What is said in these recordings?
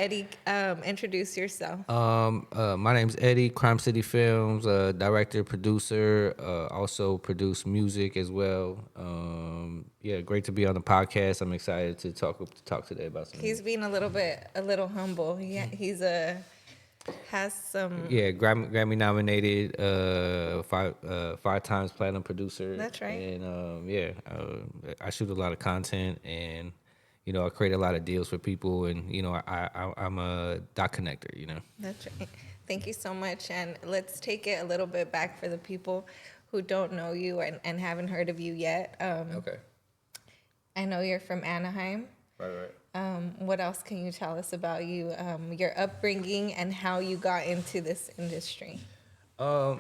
Eddie, introduce yourself. My name's Eddie, Crime City Films, director, producer, also produce music as well. Yeah, great to be on the podcast. I'm excited to talk today about some He's music. being a little humble. He's has some. Yeah, Grammy nominated, five times platinum producer, That's right. and I shoot a lot of content, and I create a lot of deals for people, and I'm a dot connector. That's right. Thank you so much. And let's take it a little bit back for the people who don't know you and haven't heard of you yet. Okay. I know you're from Anaheim. Right. What else can you tell us about you, your upbringing, and how you got into this industry? How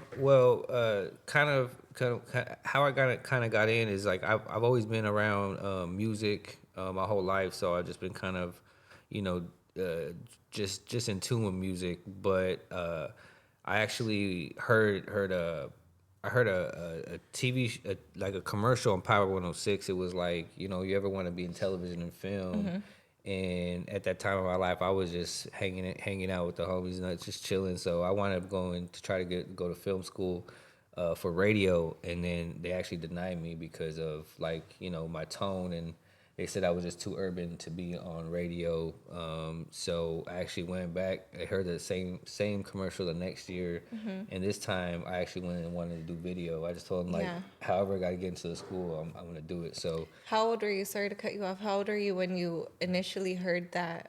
I got in is like I've always been around music my whole life, so I've just been kind of, you know, uh, just in tune with music. But I actually I heard a TV like a commercial on Power 106. It was like, you ever want to be in television and film. And at that time of my life, I was just hanging out with the homies and just chilling. So I wound up going to try to go to film school for radio, and then they actually denied me because of like my tone, and they said I was just too urban to be on radio. So I actually went back. I heard the same commercial the next year, and this time I actually went and wanted to do video. I just told them like, Yeah. however I got to get into the school, I'm gonna do it. So How old are you? Sorry to cut you off. How old are you when you initially heard that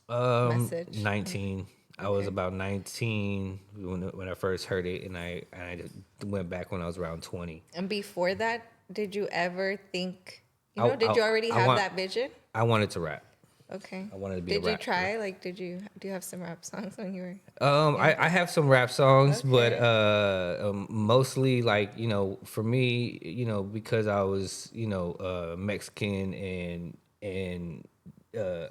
message? 19. I was Okay. about 19 when I first heard it, and I just went back when I was around 20. And before that, did you ever think, I, did you already I have want, that vision? I wanted to rap. Okay. I wanted to be Did a you rapper. try? Like, do you have some rap songs when you were? I have some rap songs, but Okay. mostly like for me, because I was Mexican and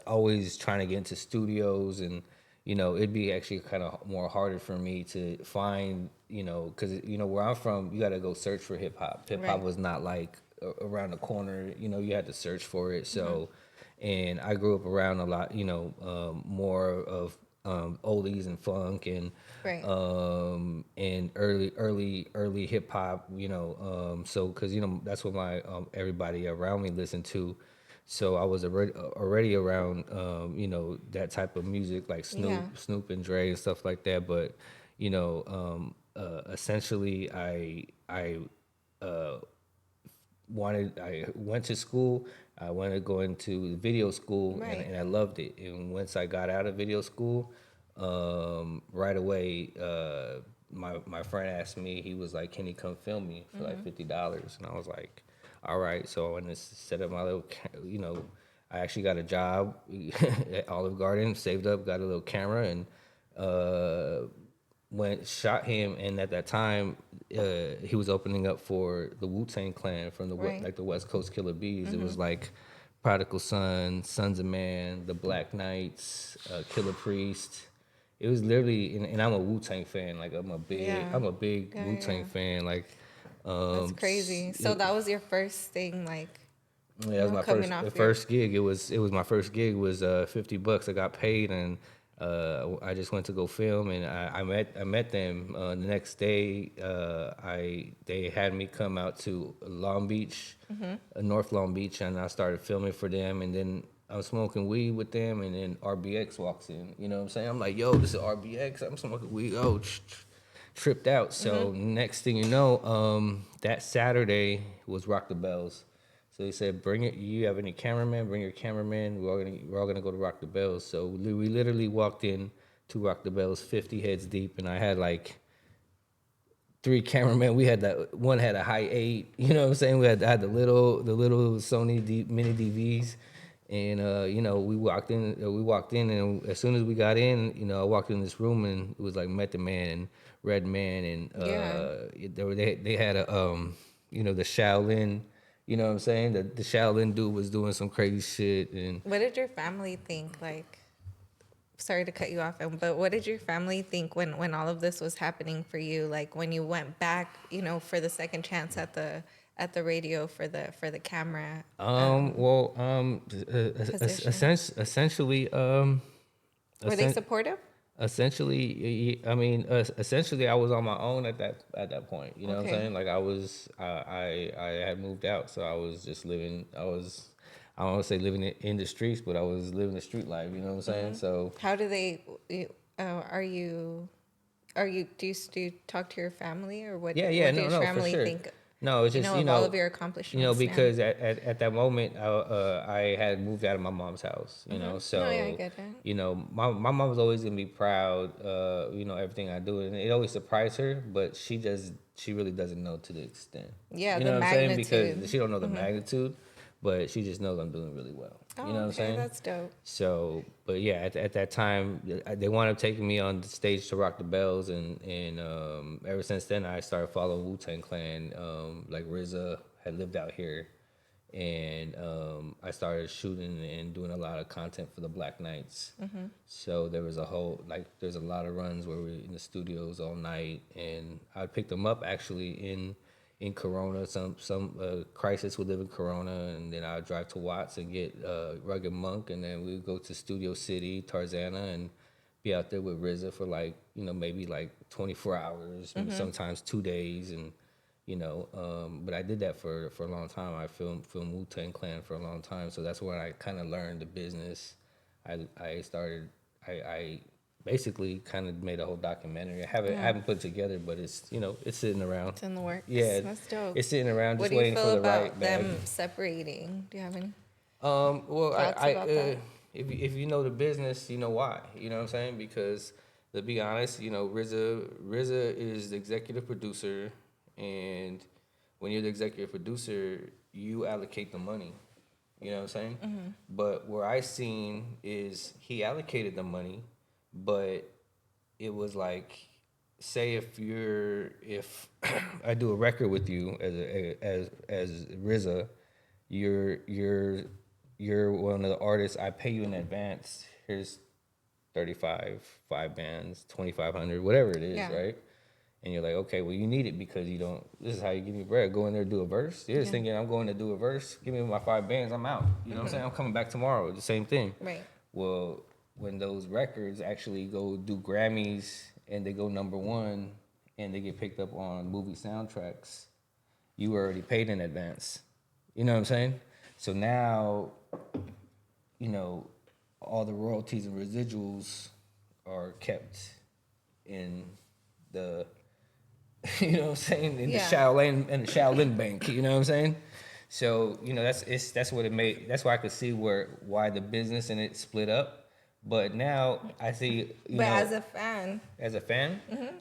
always trying to get into studios, and it'd be actually kind of more harder for me to find because where I'm from, you got to go search for hip hop. Hip hop Right. was not like around the corner. You had to search for it. So. And I grew up around a lot, more of oldies and funk Right. and early hip hop, so because that's what my everybody around me listened to, so I was already around that type of music like Yeah. Snoop and Dre and stuff like that, but essentially uh, I went to school. I wanted to go into video school, Right. and I loved it. And once I got out of video school, right away, my friend asked me. He was like, "Can he come film me for like $50?" And I was like, "All right." So I went to set up my little, I actually got a job at Olive Garden, saved up, got a little camera, and went shot him. And at that time he was opening up for the Wu-Tang Clan from Right. like the West Coast Killer Bees. It was like Prodigal Son, Sons of Man, the Black Knights, Killer Priest. It was literally, and I'm a Wu-Tang fan. Like Yeah. I'm a big Yeah, Wu-Tang yeah. fan. Like That's crazy. So that was your first thing, like, yeah, that was my coming off the your. first gig. It was my first gig was $50. I got paid, and I just went to go film, and I met them the next day. They had me come out to Long Beach, North Long Beach, and I started filming for them, and then I'm smoking weed with them, and then RBX walks in. You know what I'm saying? I'm like, yo, this is RBX. I'm smoking weed. Oh, tripped out. So next thing you know, that Saturday was Rock the Bells. So he said, "Bring it. You have any cameraman? Bring your cameraman. We're all gonna go to Rock the Bells." So we literally walked in to Rock the Bells, 50 heads deep, and I had like three cameramen. We had that one had a high 8. You know what I'm saying? I had the little Sony mini DVs, and we walked in, and as soon as we got in, I walked in this room, and it was like Method Man and Red Man, and Yeah. they had a the Shaolin. You know what I'm saying? The Shaolin dude was doing some crazy shit, and What did your family think? Like, sorry to cut you off, but what did your family think when all of this was happening for you? Like when you went back, for the second chance at the radio for the camera well, position. essentially, Were they supportive? Essentially, I mean, essentially, I was on my own at that point. You know what I'm Okay. saying? Like I had moved out, so I was just living. I don't want to say living in the streets, but I was living the street life. You know what I'm saying? So How do they? Are you? Do you talk to your family, or what? yeah, What does no, your no, for family sure. think? No, it's just Of all of your accomplishments now. because at that moment I had moved out of my mom's house. No, yeah, I So get it. my mom was always gonna be proud. Everything I do, and it always surprised her, but she really doesn't know to the extent. Yeah, You the know what I'm saying? magnitude. Because she don't know the magnitude, but she just knows I'm doing really well. You know Oh, what I'm okay, saying? that's dope. So, but yeah, at that time, they wound up taking me on the stage to Rock the Bells, and ever since then, I started following Wu-Tang Clan. Like RZA had lived out here, and I started shooting and doing a lot of content for the Black Knights. So there was there's a lot of runs where we're in the studios all night, and I picked them up actually in Corona. Some crisis would live in Corona, and then I'd drive to Watts and get Rugged Monk, and then we'd go to Studio City, Tarzana, and be out there with RZA for maybe like 24 hours, sometimes 2 days, and but I did that for a long time. I filmed Wu-Tang Clan for a long time, so that's where I kind of learned the business. I basically kind of made a whole documentary. I haven't put it together, but it's sitting around. It's in the works. Yeah, That's dope. it's sitting around What just do you waiting feel for the about right bag. them separating? Do you have any Well, thoughts about that? if you know the business, you know why. You know what I'm saying? Because to be honest, RZA is the executive producer, and when you're the executive producer, you allocate the money. You know what I'm saying? But where I seen is he allocated the money, but it was like, say if I do a record with you as RZA, you're one of the artists. I pay you in advance. Here's 35, 5 bands, 2,500, whatever it is, Yeah. right? And you're like, okay, well, you need it because you don't. This is how you give me bread. Go in there, do a verse. You're just thinking, I'm going to do a verse. Give me my 5 bands. I'm out. You know what I'm saying? I'm coming back tomorrow. The same thing. Right. Well, when those records actually go do Grammys and they go #1 and they get picked up on movie soundtracks, you were already paid in advance. You know what I'm saying? So now, all the royalties and residuals are kept in the, you know what I'm saying, in the Shaolin Bank. You know what I'm saying? So that's what it made. That's why I could see why the business and it split up. But now I see, But as a fan,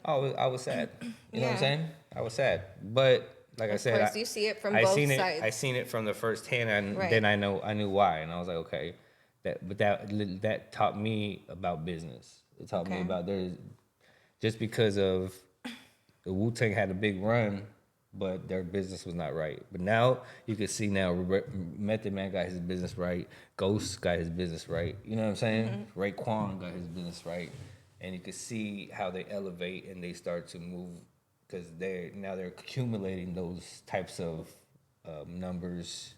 I was sad. You know what I'm Yeah. saying? I was sad. But like I of said, course, you see it from I both seen sides. I seen it from the first hand, and Right. then I knew why, and I was like, okay, that taught me about business. It taught me Okay. about just because of the Wu-Tang had a big run, but their business was not right. But now you can see Method Man got his business right. Ghost got his business right. You know what I'm saying? Raekwon got his business right, and you can see how they elevate and they start to move because they're accumulating those types of numbers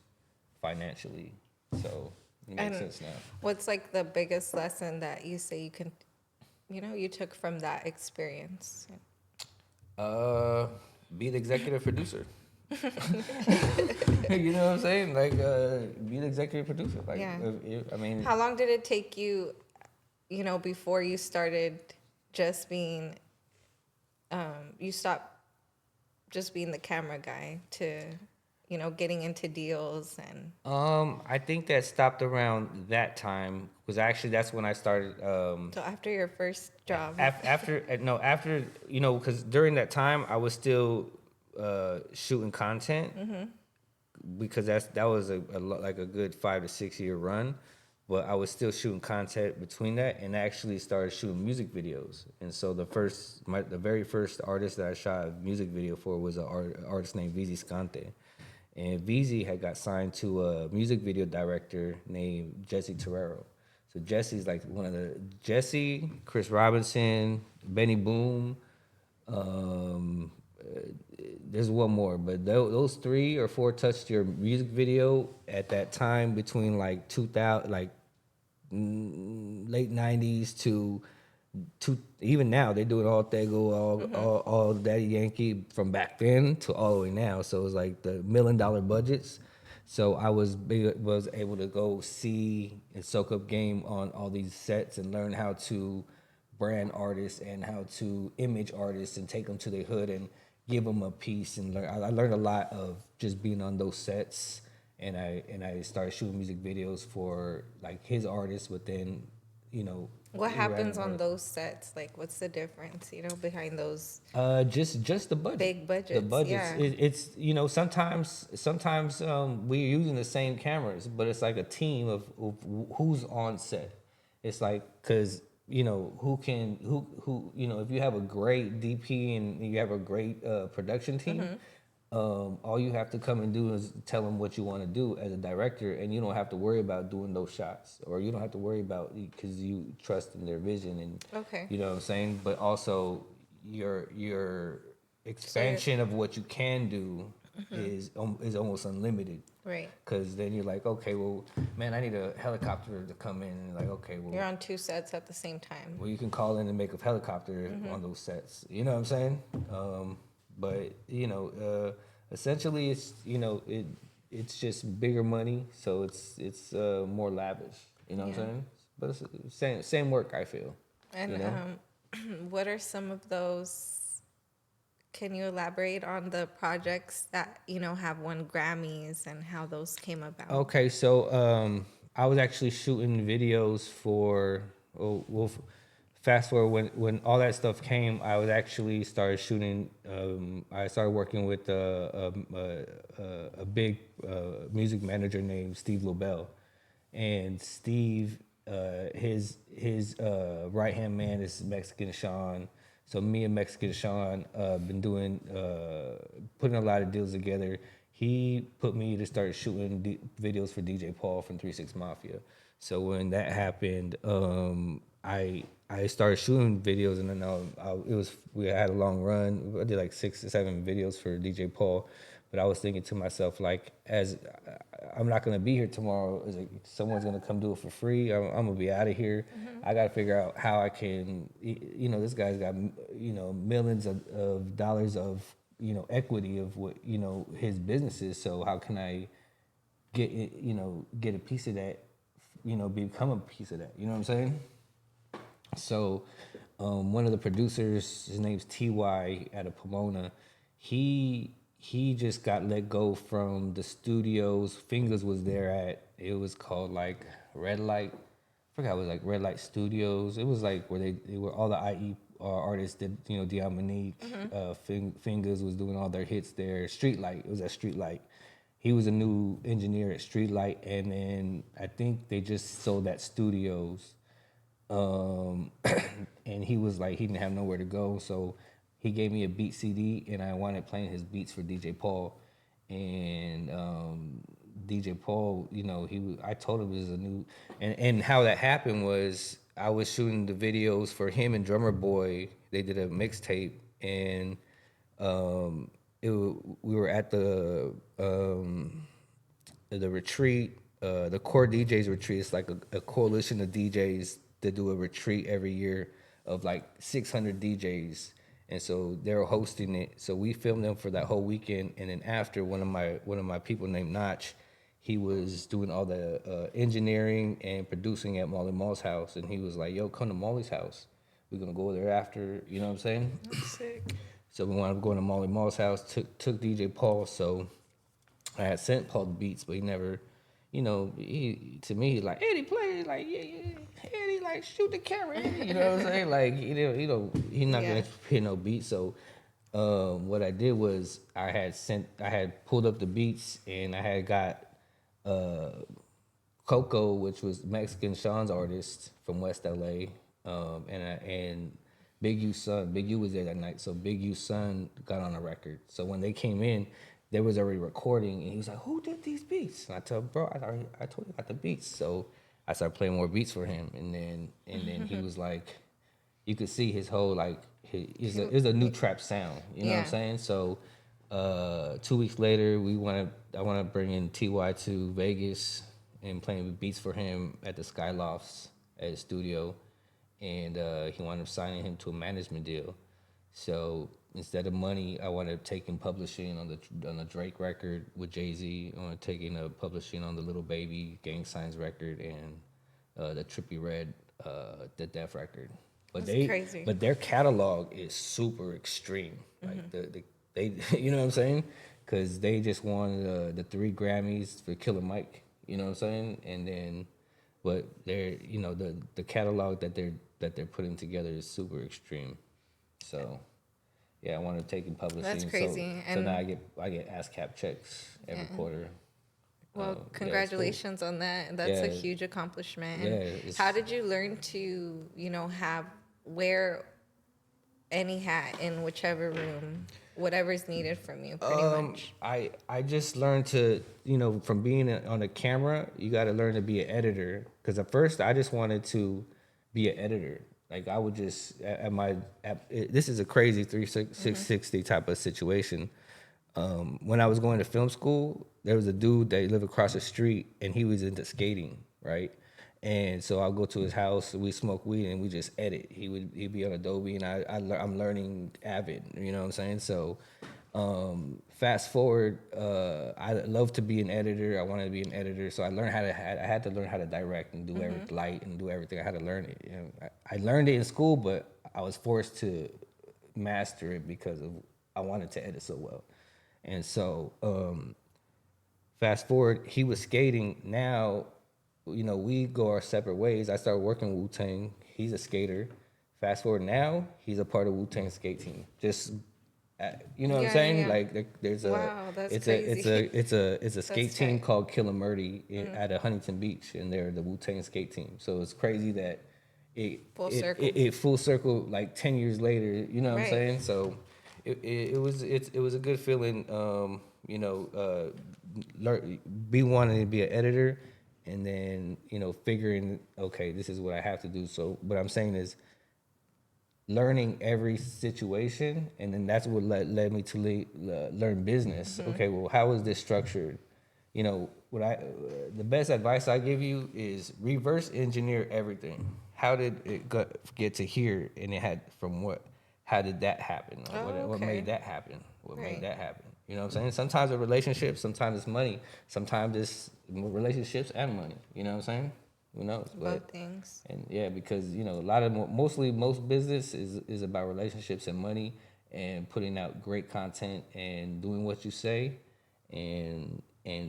financially. So it makes And sense now. what's like the biggest lesson that you say you took from that experience? Be the executive producer. You know what I'm saying? Like, be the executive producer. Like, Yeah. I mean, How long did it take you, before you started just being, you stopped just being the camera guy to, getting into deals and. I think that stopped around that time because actually that's when I started. So after your first job. After because during that time I was still shooting content because that was like a good 5 to 6 year run, but I was still shooting content between that and actually started shooting music videos. And so the very first artist that I shot a music video for was an artist named VZ Scante. And VZ had got signed to a music video director named Jesse Terrero. So Jesse's like Jesse, Chris Robinson, Benny Boom. There's one more, but those 3 or 4 touched your music video at that time between like 2000, like late 90s to even now. They're doing all Tego, all Daddy Yankee from back then to all the way now. So it's like the $1 million budgets. So I was able to go see and soak up game on all these sets and learn how to brand artists and how to image artists and take them to their hood and give them a piece. And I learned a lot of just being on those sets. And I started shooting music videos for like his artists, but then, you know, What happens on those sets? Like, what's the difference, behind those just the budget. big budgets? The budgets. Yeah. It's sometimes we're using the same cameras, but it's like a team of who's on set. It's like because who if you have a great DP and you have a great production team. All you have to come and do is tell them what you want to do as a director, and you don't have to worry about doing those shots, or you don't have to worry about because you trust in their vision and Okay. you know what I'm saying. But also your expansion of what you can do is almost unlimited. Right. Because then you're like, okay, well, man, I need a helicopter to come in, and like, okay, well, You're on two sets at the same time. well, you can call in and make a helicopter on those sets. You know what I'm saying? But essentially, it's just bigger money, so it's more lavish. You know what I'm saying? But it's the same work, I feel. And what are some of those? Can you elaborate on the projects that have won Grammys and how those came about? Okay, so I was actually shooting videos for fast forward when all that stuff came, I was actually started shooting. I started working with a big music manager named Steve Lobel, and Steve, his right hand man is Mexican Sean. So me and Mexican Sean been doing putting a lot of deals together. He put me to start shooting videos for DJ Paul from 3 6 Mafia. So when that happened, I started shooting videos, and then we had a long run. I did like 6 or 7 videos for DJ Paul, but I was thinking to myself, like, as I'm not gonna be here tomorrow, is like someone's gonna come do it for free. I'm gonna be out of here. I got to figure out how I can. This guy's got millions of dollars of equity of what his business is. So how can I get a piece of that? Become a piece of that. You know what I'm saying? So one of the producers, his name's Ty out of Pomona, he just got let go from the studios Fingers was there at. It was called like Red Light. I forgot, it was like Red Light Studios. It was like where they were all the IE artists did, Dion Monique, Fingers was doing all their hits there. Streetlight, it was at Streetlight. He was a new engineer at Streetlight, and then I think they just sold that studios. And he was like, he didn't have nowhere to go, so he gave me a beat CD, and I wanted playing his beats for DJ Paul. And DJ Paul, I told him it was a new, and how that happened was I was shooting the videos for him and Drummer Boy. They did a mixtape, and we were at the retreat, the Core DJs retreat. It's like a coalition of DJs that do a retreat every year of like 600 DJs, and so they're hosting it. So we filmed them for that whole weekend, and then after, one of my people named Notch, he was doing all the engineering and producing at Molly Mall's house, and he was like, "Yo, come to Molly's house. We're gonna go there after." You know what I'm saying? That's sick. So we wound up going to Molly Mall's house. Took DJ Paul. So I had sent Paul the beats, but he never. He to me, he's like, Eddie, play, like, yeah, Eddie, like, shoot the camera, Eddie. You know what I'm saying? Like, he's not gonna hit no beat. So, what I did was I had pulled up the beats, and I had got Coco, which was Mexican Sean's artist from West LA, and Big U's son. Big U was there that night, so Big U's son got on a record. So when they came in, there was already recording, and he was like, "Who did these beats?" And I told bro, I told you about the beats. So I started playing more beats for him, and then he was like, you could see his whole like it's a new trap sound. You know what I'm saying? So 2 weeks later, I want to bring in Ty to Vegas, and playing beats for him at the Skylofts at his studio, and he wound up signing him to a management deal. So instead of money, I wound up taking publishing on the Drake record with Jay-Z. I wound up taking publishing on the Little Baby Gang Signs record and the Trippie Redd the Def record. But That's crazy. but their catalog is super extreme. Like they you know what I'm saying? Because they just won the 3 Grammys for Killer Mike. You know what I'm saying? And then, but they're the catalog that they're putting together is super extreme. So, yeah, I want to take in publishing. That's crazy. So now I get ASCAP checks every quarter. Well, congratulations on that. That's a huge accomplishment. And how did you learn to, wear any hat in whichever room, whatever's needed from you, pretty much? I just learned to, from being on a camera, you got to learn to be an editor. Because at first, I just wanted to be an editor. Like I would just this is a crazy 360 type of situation. When I was going to film school, there was a dude that lived across the street, and he was into skating, right? And so I'll go to his house, we smoke weed, and we just edit. He'd be on Adobe, and I'm learning Avid. You know what I'm saying? So fast forward, I love to be an editor. I wanted to be an editor, so I had to learn how to direct and do every light and do everything. I had to learn it. I learned it in school, but I was forced to master it because I wanted to edit so well. And so fast forward, he was skating. Now, we go our separate ways. I started working with Wu-Tang. He's a skater. Fast forward now, he's a part of Wu-Tang skate team. Just you know what I'm saying? Yeah. Like there's it's a skate team called Kill 'Em Murdy at Huntington Beach, and they're the Wu-Tang skate team. So it's crazy that it full circle like 10 years later. You know what I'm saying? So it was a good feeling. Be wanting to be an editor, and then figuring, okay, this is what I have to do. So what I'm saying is learning every situation, and then that's what led me to learn business. Okay, well, how is this structured? The best advice I give you is reverse engineer everything. How did it get to here, and it had from what? How did that happen? What made that happen? What made that happen? You know what I'm saying? Sometimes it's relationships, sometimes it's money, sometimes it's relationships and money. You know what I'm saying? Who knows? Both things. And yeah, because most business is about relationships and money, and putting out great content and doing what you say, and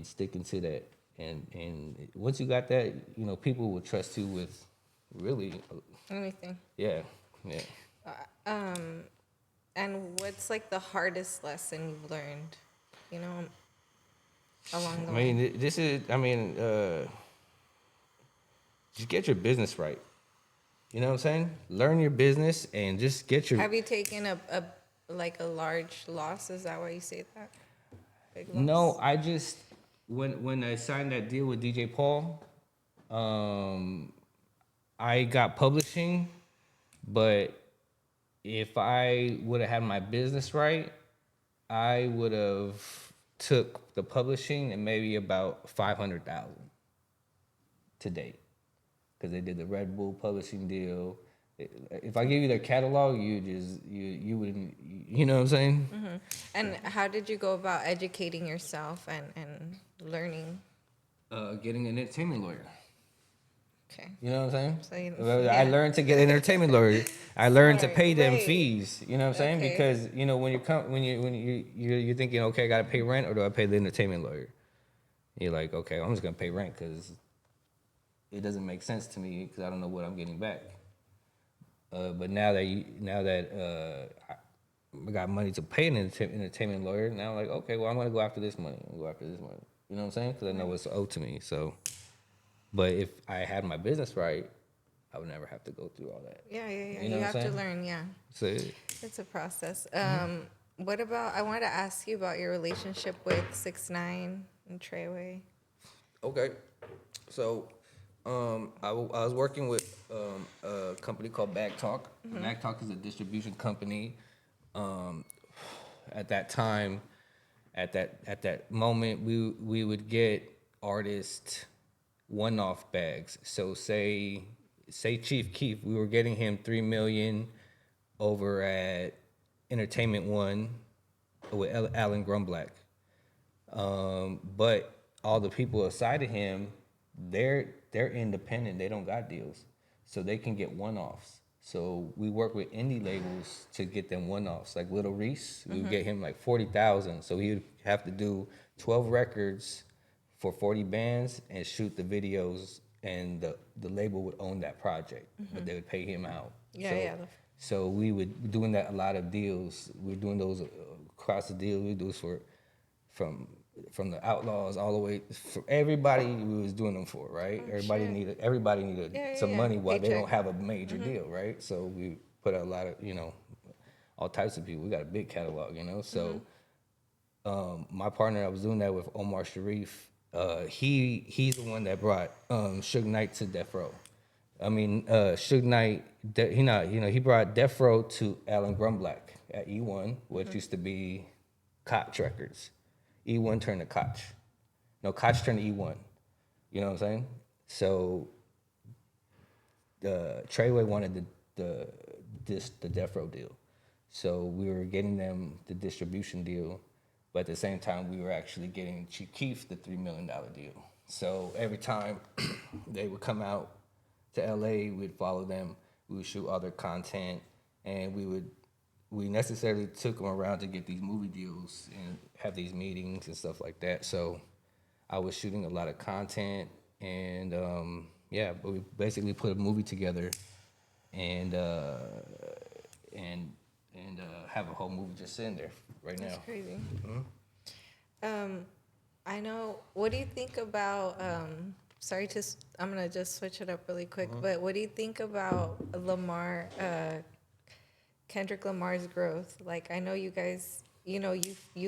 sticking to that. And once you got that, people will trust you with really anything. Yeah. And what's like the hardest lesson you've learned, along the way? Just get your business right. You know what I'm saying? Learn your business and just get your. Have you taken a large loss? Is that why you say that? Big loss? No, I just when I signed that deal with DJ Paul, I got publishing, but if I would have had my business right, I would have took the publishing and maybe about 500,000 to date, because they did the Red Bull publishing deal. If I give you their catalog, you wouldn't, you know what I'm saying? Mm-hmm. And how did you go about educating yourself and learning? Getting an entertainment lawyer. Okay. You know what I'm saying? I learned to get an entertainment lawyer. I learned to pay them fees. You know what I'm saying? Because when you're thinking, okay, I gotta pay rent, or do I pay the entertainment lawyer? You're like, okay, I'm just gonna pay rent because it doesn't make sense to me because I don't know what I'm getting back. But now that I got money to pay an entertainment lawyer, now I'm like, okay, well, I'm gonna go after this money. You know what I'm saying? Because I know it's owed to me. So. But if I had my business right, I would never have to go through all that. Yeah. You have to learn, So it's a process. What about, I wanted to ask you about your relationship with 6ix9ine and Treyway. Okay. So I was working with a company called Bag Talk. Mm-hmm. Bag Talk is a distribution company. At that time, at that moment, we would get artists one-off bags. So say Chief Keef, we were getting him 3 million over at Entertainment One with Alan Grumblack. But all the people aside of him, they're independent. They don't got deals, so they can get one-offs. So we work with indie labels to get them one-offs. Like Little Reese, we would get him like 40,000. So he would have to do 12 records for 40 bands and shoot the videos, and the label would own that project, but they would pay him out. Yeah, so, yeah. So we would doing that a lot of deals. We're doing those across the deal. We do this from the Outlaws all the way for everybody we was doing them for, right? Oh, everybody needed some money while they Paycheck. don't have a major deal, right? So we put a lot of, all types of people. We got a big catalog, So my partner, I was doing that with Omar Sharif. He's the one that brought Suge Knight to Death Row. I mean, Suge Knight, he brought Death Row to Alan Grumblack at E1, which used to be Koch Records. E1 turned to Koch. No, Koch turned to E1. You know what I'm saying? So Treyway wanted the Death Row deal. So we were getting them the distribution deal, but at the same time, we were actually getting Chief Keef the $3 million deal. So every time they would come out to LA, we'd follow them, we would shoot other content, and we necessarily took them around to get these movie deals and have these meetings and stuff like that. So I was shooting a lot of content, and but we basically put a movie together and have a whole movie just sitting there right now. That's crazy. I know. What do you think about? I'm gonna just switch it up really quick. But what do you think about Lamar, Kendrick Lamar's growth? Like, I know you guys, you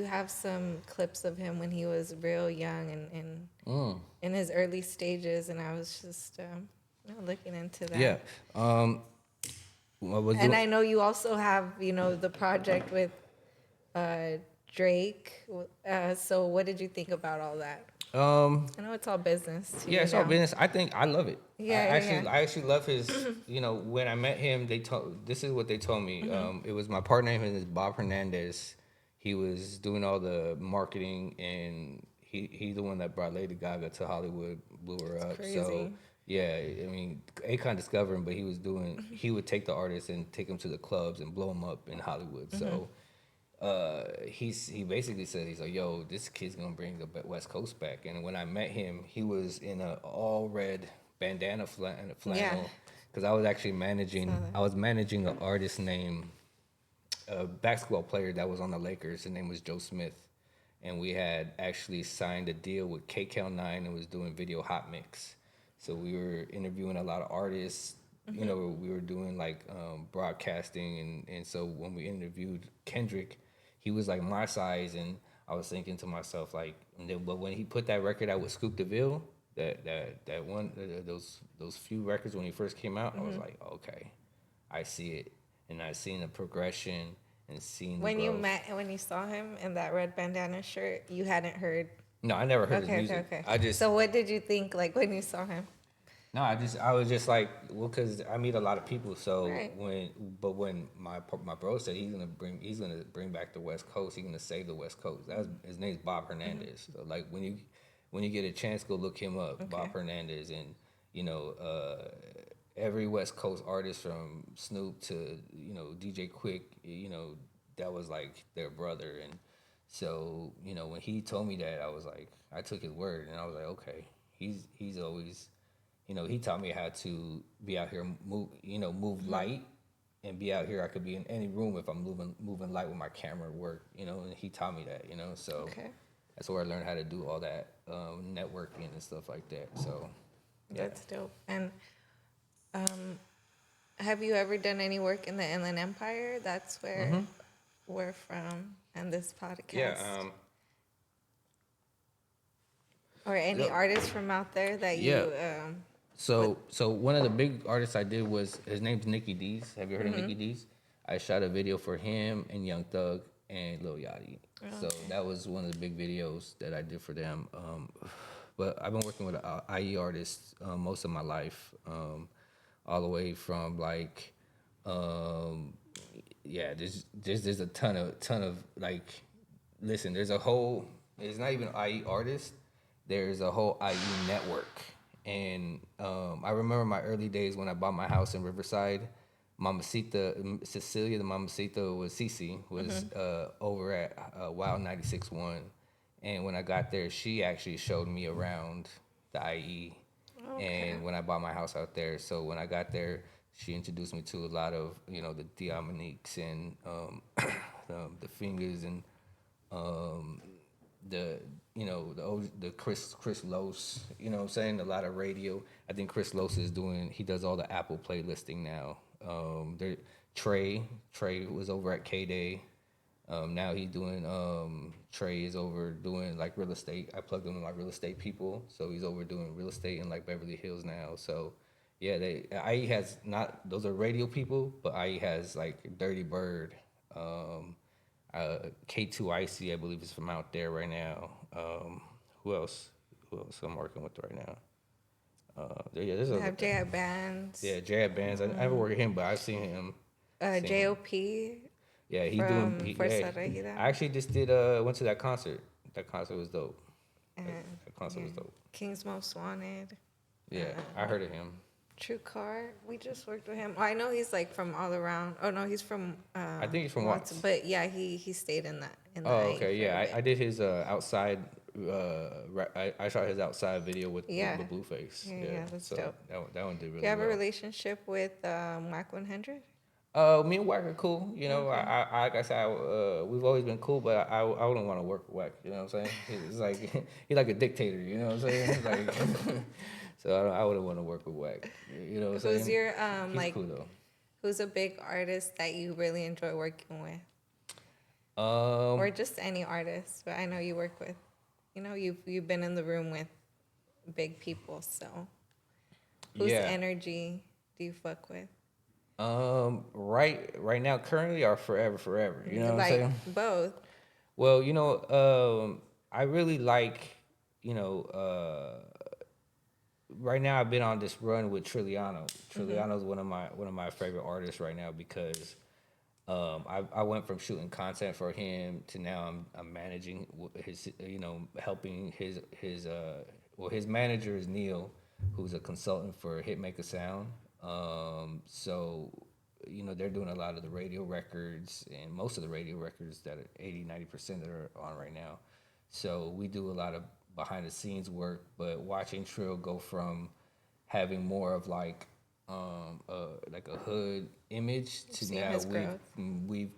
have some clips of him when he was real young and in his early stages, and I was just looking into that. Yeah. I know you also have, the project with Drake. So what did you think about all that? I know it's all business too. Yeah, it's all business. I love it. Yeah, I actually love his. When I met him, this is what they told me. It was my partner, name is Bob Hernandez. He was doing all the marketing, and he's the one that brought Lady Gaga to Hollywood, blew her up. Crazy. So yeah, I mean, Akon discovered him, but he would take the artists and take them to the clubs and blow them up in Hollywood. So. He basically said, he's like, yo, this kid's gonna bring the West Coast back. And when I met him, he was in a all red bandana flannel. Because I was actually managing an artist named a basketball player that was on the Lakers. His name was Joe Smith, and we had actually signed a deal with KCal9 and was doing video hot mix. So we were interviewing a lot of artists. We were doing like broadcasting, and so when we interviewed Kendrick, he was like my size, and I was thinking to myself like, but when he put that record out with Scoop DeVille, that one, those few records when he first came out, I was like, okay, I see it, and I seen the progression and seen when you saw him in that red bandana shirt, you hadn't heard. No, I never heard his music. Okay. So what did you think like when you saw him? No, I was just like, well, because I meet a lot of people. So right. when my bro said he's gonna bring back the West Coast, he's gonna save the West Coast. His name's Bob Hernandez. So like when you get a chance, go look him up, Bob Hernandez, and every West Coast artist from Snoop to DJ Quick, that was like their brother, and so when he told me that, I was like, I took his word, and I was like, okay, he's always. He taught me how to be out here, move light, and be out here. I could be in any room if I'm moving light with my camera work, and he taught me that, So that's where I learned how to do all that networking and stuff like that. So yeah. That's dope. And have you ever done any work in the Inland Empire? That's where we're from, and this podcast. Yeah. Or any artists from out there that you. So one of the big artists I did was, his name's Nicky D's. Have you heard of Nicky D's? I shot a video for him and Young Thug and Lil Yachty. So that was one of the big videos that I did for them. but I've been working with IE artists most of my life, all the way from like, um, yeah, there's a ton of like, listen, there's a whole, it's not even IE artists, there's a whole IE network, and I remember my early days when I bought my house in Riverside. Mamacita Cecilia, the Mamacita was Cece, was over at Wild 96.1. And when I got there, she actually showed me around the IE. Okay. And when I bought my house out there, so when I got there, she introduced me to a lot of, you know, the Diamoniques and the Fingers and um, the, you know, the Chris Los, you know what I'm saying? A lot of radio. I think Chris Los he does all the Apple playlisting now. There, Trey was over at K Day. Now he's doing Trey is over doing like real estate. I plugged him in my real estate people, so he's over doing real estate in like Beverly Hills now. So yeah, IE has not, those are radio people, but IE has like Dirty Bird, K2IC, I believe is from out there right now. Who else? Who else I'm working with right now? There's They have J.I. Bands. yeah, Jared Bands. I haven't worked with him, but I've seen him. Seen him. J.O.P. Yeah, he from doing. Fuerza Yeah, Regida. I actually just did went to that concert. That concert was dope. And, That concert was dope. King's Most Wanted. Yeah, I heard of him. True Car. We just worked with him. I know he's like from all around. Oh no, he's from. I think he's from Watts. Watts. But yeah, he stayed in that. Oh, okay. Yeah, I did his outside. I shot his outside video with Blueface. Yeah, that's so dope. That one did really. You have well. a relationship with Mac 100? Me and Wack are cool. You know, I like I said, we've always been cool, but I wouldn't want to work with Wack. You know what I'm saying? It's like he's like a dictator. You know what I'm saying? Like, so I wouldn't want to work with Wack. You know what I'm saying? Who's your He's like? Cool, though. Who's a big artist that you really enjoy working with? Um, Or just any artist, but I know you work with, you know, you've been in the room with big people, so whose energy do you fuck with? right now, currently, or forever. You know what I'm saying? Both. Well, you know, I really like, you know, right now I've been on this run with Trilliano. Trilliano's one of my favorite artists right now because I went from shooting content for him to now I'm managing his, you know, helping his manager is Neil, who's a consultant for Hitmaker Sound. So, you know, they're doing a lot of the radio records and most of the radio records that are 80-90% that are on right now. So we do a lot of behind the scenes work, but watching Trill go from having more of like a hood image to now we've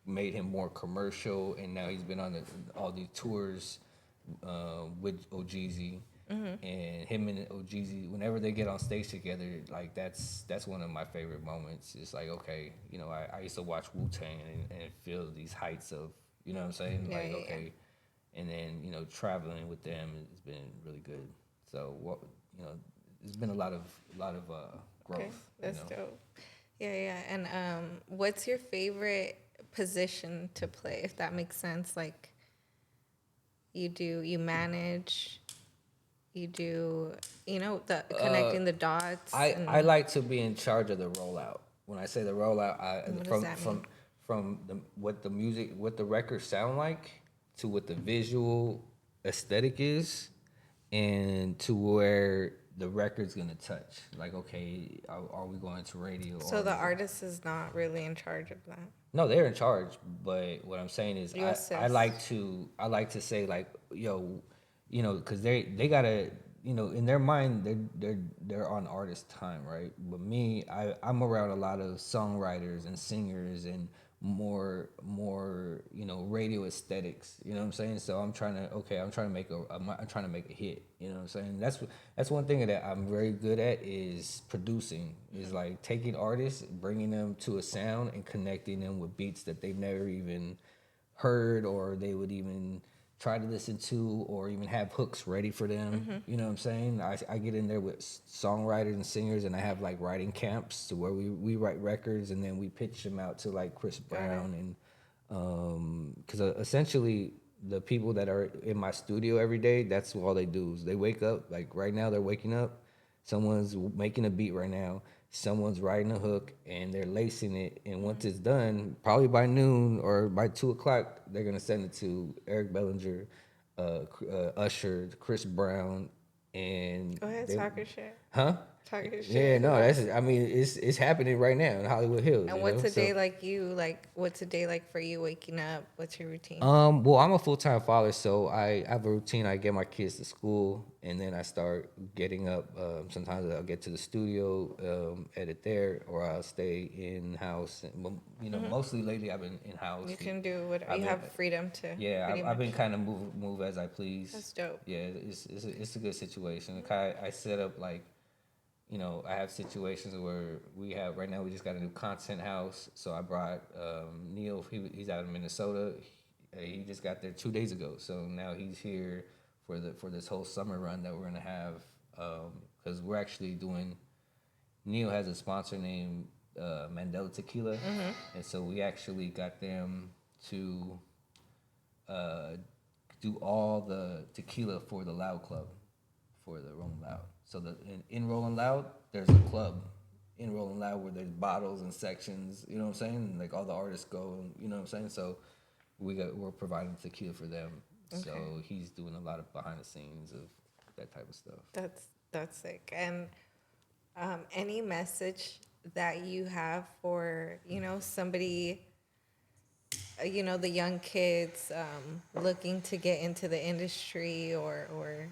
made him more commercial, and now he's been on all these tours with OGZ. And him and OGZ, whenever they get on stage together, like that's one of my favorite moments. It's like, okay, you know, I used to watch Wu-Tang and feel these heights of, you know what I'm saying? Yeah, like, yeah, okay. And then, you know, traveling with them has been really good. So, you know, there's been a lot of growth. Okay, that's you know? dope. Yeah. And what's your favorite position to play, if that makes sense? Like, you manage, you do, you know, the connecting the dots. I like to be in charge of the rollout. When I say the rollout, What does that mean? from what the music, what the records sound like, to what the visual aesthetic is, and to where the record's gonna touch. Like, okay, are we going to radio? So the artist is not really in charge of that. No, they're in charge. But what I'm saying is, I like to say like, yo, you know, because they gotta, you know, in their mind they're on artist time, right? But me, I'm around a lot of songwriters and singers and more you know, radio aesthetics, you know what I'm saying? So I'm trying to make a hit, you know what I'm saying? That's one thing that I'm very good at, is producing, is like taking artists, bringing them to a sound and connecting them with beats that they've never even heard, or they would even try to listen to, or even have hooks ready for them. You know what I'm saying? I get in there with songwriters and singers, and I have like writing camps to where we write records, and then we pitch them out to like Chris Brown, and because essentially the people that are in my studio every day, that's all they do is they wake up. Like right now, they're waking up. Someone's making a beat right now. Someone's writing a hook and they're lacing it. And once it's done, probably by noon or by 2 o'clock, they're gonna send it to Eric Bellinger, Usher, Chris Brown, and Go ahead, talk your shit. huh? Talk your Yeah, shit. no, that's. I mean, it's happening right now in Hollywood Hills. And You what's know? a day So, like you? Like, what's a day like for you waking up? What's your routine? well, I'm a full-time father, so I have a routine. I get my kids to school, and then I start getting up. Sometimes I'll get to the studio, edit there, or I'll stay in house. You know, mostly lately I've been in house. You can do whatever. I've You been- have freedom to. Yeah, pretty I've been much. kind of move as I please. That's dope. Yeah, it's a good situation. I set up like, you know, I have situations where we have right now. We just got a new content house, so I brought Neil. He's out of Minnesota. He just got there 2 days ago, so now he's here for this whole summer run that we're gonna have. Because we're actually doing. Neil has a sponsor named Mandela Tequila, and so we actually got them to do all the tequila for the Loud Club, for the Rolling Loud. So in Rolling Loud, there's a club in Rolling Loud where there's bottles and sections. You know what I'm saying? And like all the artists go, and you know what I'm saying. So we're providing tequila for them. Okay. So he's doing a lot of behind the scenes of that type of stuff. That's sick. And any message that you have for somebody, the young kids looking to get into the industry, or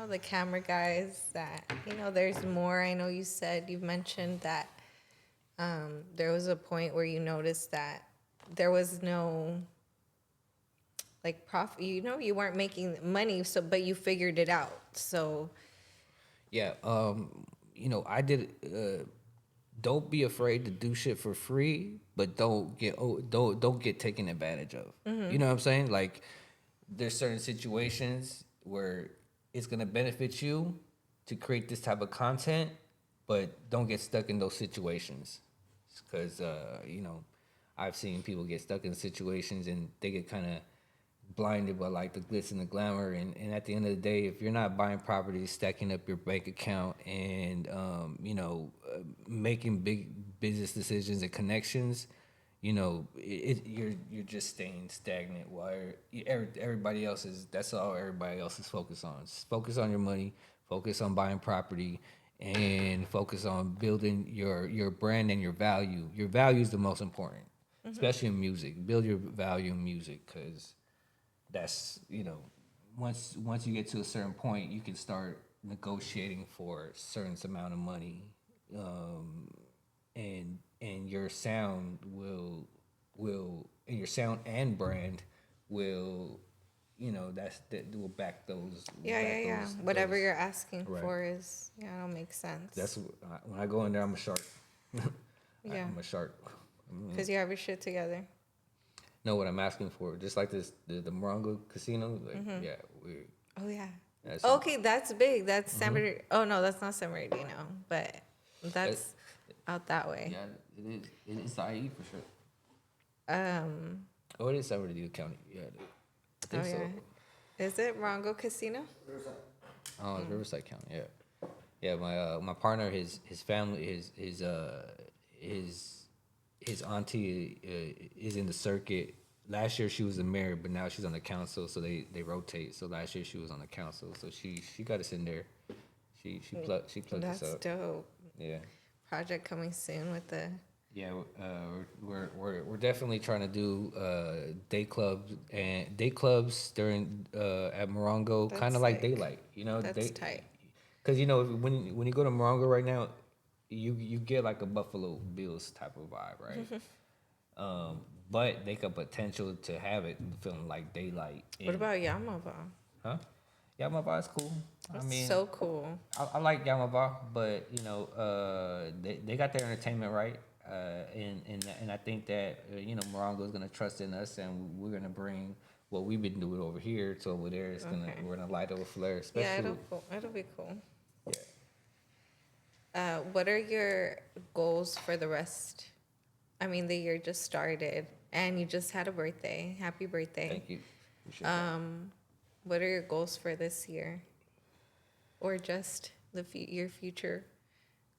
the camera guys that there's more. I know you've mentioned that there was a point where you noticed that there was no like profit. You weren't making money, but you figured it out. So yeah, I did. Don't be afraid to do shit for free, but don't get taken advantage of. You know what I'm saying? Like, there's certain situations where it's gonna benefit you to create this type of content, but don't get stuck in those situations, because I've seen people get stuck in situations and they get kind of blinded by like the glitz and the glamour, and at the end of the day, if you're not buying properties, stacking up your bank account, and making big business decisions and connections, you're just staying stagnant. While everybody else that's all everybody else is focused on. Focus on your money, focus on buying property, and focus on building your brand and your value. Your value is the most important, especially in music. Build your value in music, because that's once you get to a certain point, you can start negotiating for a certain amount of money, and your sound will and your sound and brand will that will back those. Whatever you're asking Right. for is it'll make sense. That's when I go in there, I'm a shark. Yeah. I'm a shark. Because you have your shit together. Know what I'm asking for, just like this the Morongo Casino. Like, yeah, Oh yeah. that's Okay, that's big. That's San Bernardino. Oh no, that's not San Bernardino, but that's out that way. Yeah, it is. It is IE for sure. Um. Oh, it is San Bernardino County. Yeah, I think so. Is it Morongo Casino? Oh, it's Riverside County. Yeah, yeah. My partner, his family, his auntie is in the circuit. Last year she was the mayor, but now she's on the council, so they rotate. So last year she was on the council, so she got us in there. She plugged us up. That's dope. Yeah. Project coming soon with the. Yeah, we're definitely trying to do day clubs during at Morongo, kind of like sick. daylight. That's tight. Because when you go to Morongo right now, you get like a Buffalo Bills type of vibe, right? But they got potential to have it feeling like daylight. What about Yamava? Huh? Yamava is cool. That's so cool. I like Yamava, but they got their entertainment right. And I think that Morongo is gonna trust in us, and we're gonna bring what we've been doing over here to over there. We're gonna light up a flare, especially. Yeah, it'll be cool. Yeah. What are your goals for the rest? I mean, the year just started, and you just had a birthday. Happy birthday! Thank you. Appreciate that. What are your goals for this year, or just your future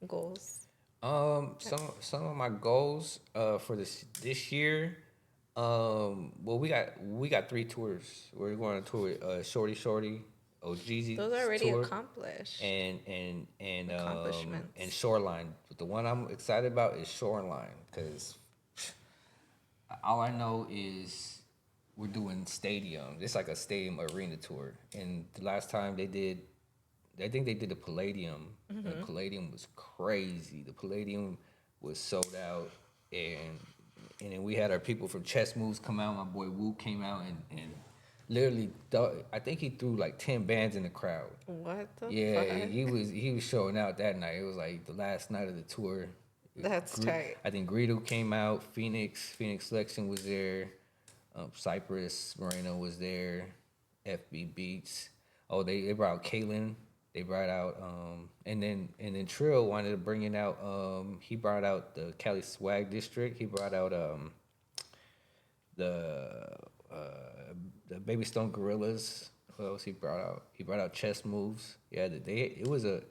goals? Some of my goals for this year. Well, we got 3 tours. We're going on tour with Shorty Shorty, Those are OGZ's already tour, accomplished and accomplishments. Shoreline. But the one I'm excited about is Shoreline because all I know is we're doing stadium. It's like a stadium arena tour. And the last time they did, I think they did the Palladium. And the Palladium was crazy. The Palladium was sold out, and then we had our people from Chess Moves come out. My boy Wu came out and literally, I think he threw like 10 bands in the crowd. What the Yeah, fuck? he was showing out that night. It was like the last night of the tour. That's tight. I think Greedo came out. Phoenix Selection was there. Cypress Moreno was there. FB Beats. Oh, they brought out Kalen. They brought out and then Trill wanted to bring it out. He brought out the Cali Swag District. He brought out the the Baby Stone Gorillas. Who else he brought out? He brought out Chess Moves. Yeah, that was a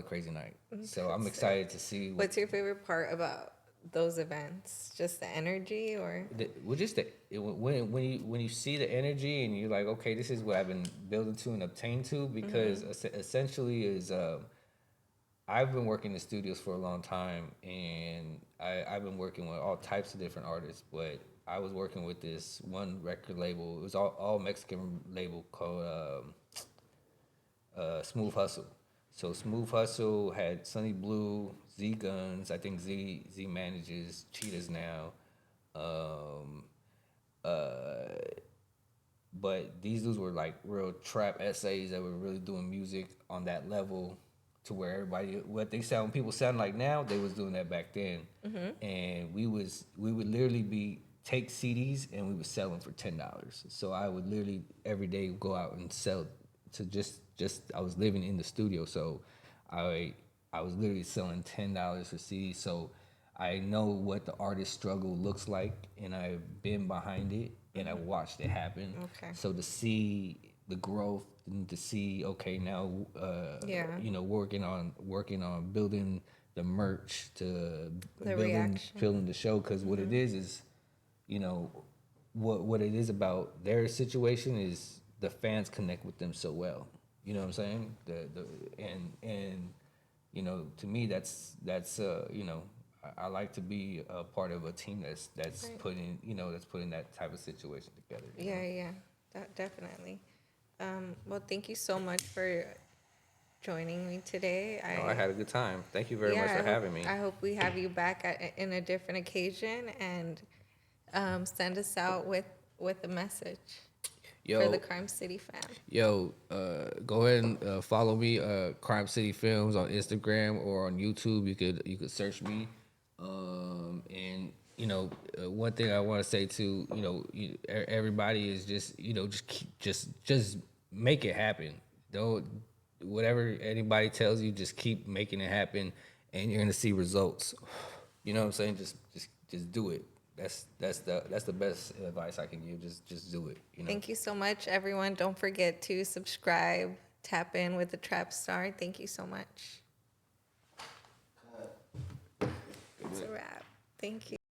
crazy night. So I'm excited to see What's your favorite part about those events? Just the energy, or well, just when you see the energy and you're like, okay, this is what I've been building to and obtained to, because essentially is I've been working in studios for a long time, and I've been working with all types of different artists, but I was working with this one record label. It was all Mexican label called Smooth Hustle. So Smooth Hustle had Sunny Blue, Z Guns. I think Z manages Cheetahs now. But these dudes were like real trap essays that were really doing music on that level, to where everybody what they sound people sound like now, they was doing that back then. And we would literally take CDs and we would sell them for $10. So I would literally every day go out and sell to just I was living in the studio, so I was literally selling $10 for CDs. So I know what the artist struggle looks like, and I've been behind it, and I watched it happen. Okay. So to see the growth and to see, okay, now, Yeah. working on building the merch to The reaction. building the show, because what it is, you know, what it is about their situation is the fans connect with them so well. You know what I'm saying? And to me that's I like to be a part of a team that's Right. putting that type of situation together. Yeah, definitely. Well, thank you so much for joining me today. I had a good time. Thank you very much for having me. I hope we have you back in a different occasion, and send us out with a message for the Crime City fam. Go ahead and follow me, Crime City Films, on Instagram or on YouTube. You could search me. And one thing I want to say to everybody is just make it happen. Don't Whatever anybody tells you, just keep making it happen, and you're gonna see results. You know what I'm saying? Just do it. That's the best advice I can give. Just do it. Thank you so much, everyone. Don't forget to subscribe, tap in with the Trap Star. Thank you so much. It's a wrap. Thank you.